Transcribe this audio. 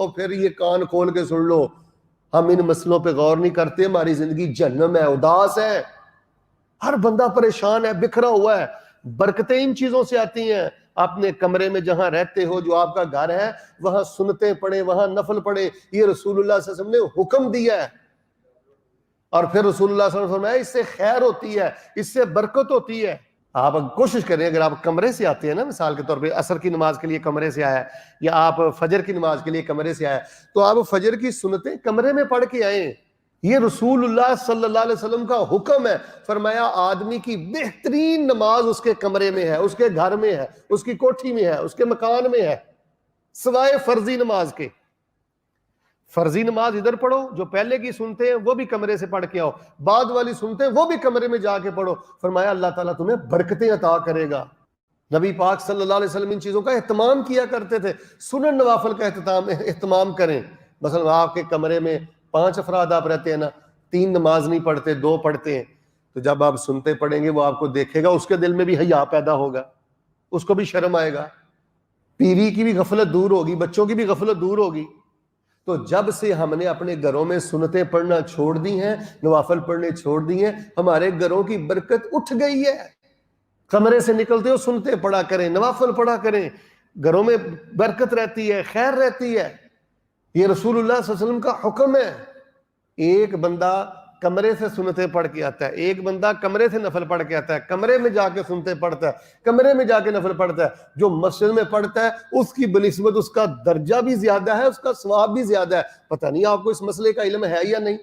اور پھر یہ کان کھول کے سن لو، ہم ان مسئلوں پہ غور نہیں کرتے، ہماری زندگی جہنم ہے، اداس ہے، ہر بندہ پریشان ہے، بکھرا ہوا ہے۔ برکتیں ان چیزوں سے آتی ہیں، اپنے کمرے میں جہاں رہتے ہو، جو آپ کا گھر ہے، وہاں سنتیں پڑھیں، وہاں نفل پڑھیں، یہ رسول اللہ صلی اللہ علیہ وسلم نے حکم دیا ہے۔ اور پھر رسول اللہ صلی اللہ علیہ وسلم نے اس سے خیر ہوتی ہے، اس سے برکت ہوتی ہے۔ آپ کوشش کریں، اگر آپ کمرے سے آتے ہیں نا، مثال کے طور پہ عصر کی نماز کے لیے کمرے سے آیا ہے، یا آپ فجر کی نماز کے لیے کمرے سے آیا ہے، تو آپ فجر کی سنتیں کمرے میں پڑھ کے آئیں۔ یہ رسول اللہ صلی اللہ علیہ وسلم کا حکم ہے۔ فرمایا آدمی کی بہترین نماز اس کے کمرے میں ہے، اس کے گھر میں ہے، اس کی کوٹھی میں ہے، اس کے مکان میں ہے، سوائے فرضی نماز کے۔ فرضی نماز ادھر پڑھو، جو پہلے کی سنتے ہیں وہ بھی کمرے سے پڑھ کے آؤ، بعد والی سنتے ہیں وہ بھی کمرے میں جا کے پڑھو۔ فرمایا اللہ تعالیٰ تمہیں برکتیں عطا کرے گا۔ نبی پاک صلی اللہ علیہ وسلم ان چیزوں کا اہتمام کیا کرتے تھے۔ سنن نوافل کا اہتمام کریں۔ مثلا آپ کے کمرے میں 5 افراد آپ رہتے ہیں نا، 3 نماز نہیں پڑھتے، 2 پڑھتے ہیں، تو جب آپ سنتے پڑھیں گے وہ آپ کو دیکھے گا، اس کے دل میں بھی حیا پیدا ہوگا، اس کو بھی شرم آئے گا، بیوی کی بھی غفلت دور ہوگی، بچوں کی بھی غفلت دور ہوگی۔ تو جب سے ہم نے اپنے گھروں میں سنتیں پڑھنا چھوڑ دی ہیں، نوافل پڑھنے چھوڑ دی ہیں، ہمارے گھروں کی برکت اٹھ گئی ہے۔ کمرے سے نکلتے ہو سنتے پڑھا کریں، نوافل پڑھا کریں، گھروں میں برکت رہتی ہے، خیر رہتی ہے۔ یہ رسول اللہ صلی اللہ علیہ وسلم کا حکم ہے۔ ایک بندہ کمرے سے سنتیں پڑھ کے آتا ہے، ایک بندہ کمرے سے نفل پڑھ کے آتا ہے، کمرے میں جا کے سنتے پڑھتا ہے، کمرے میں جا کے نفل پڑھتا ہے۔ جو مسجد میں پڑھتا ہے اس کی بنسبت اس کا درجہ بھی زیادہ ہے، اس کا ثواب بھی زیادہ ہے۔ پتہ نہیں آپ کو اس مسئلے کا علم ہے یا نہیں؟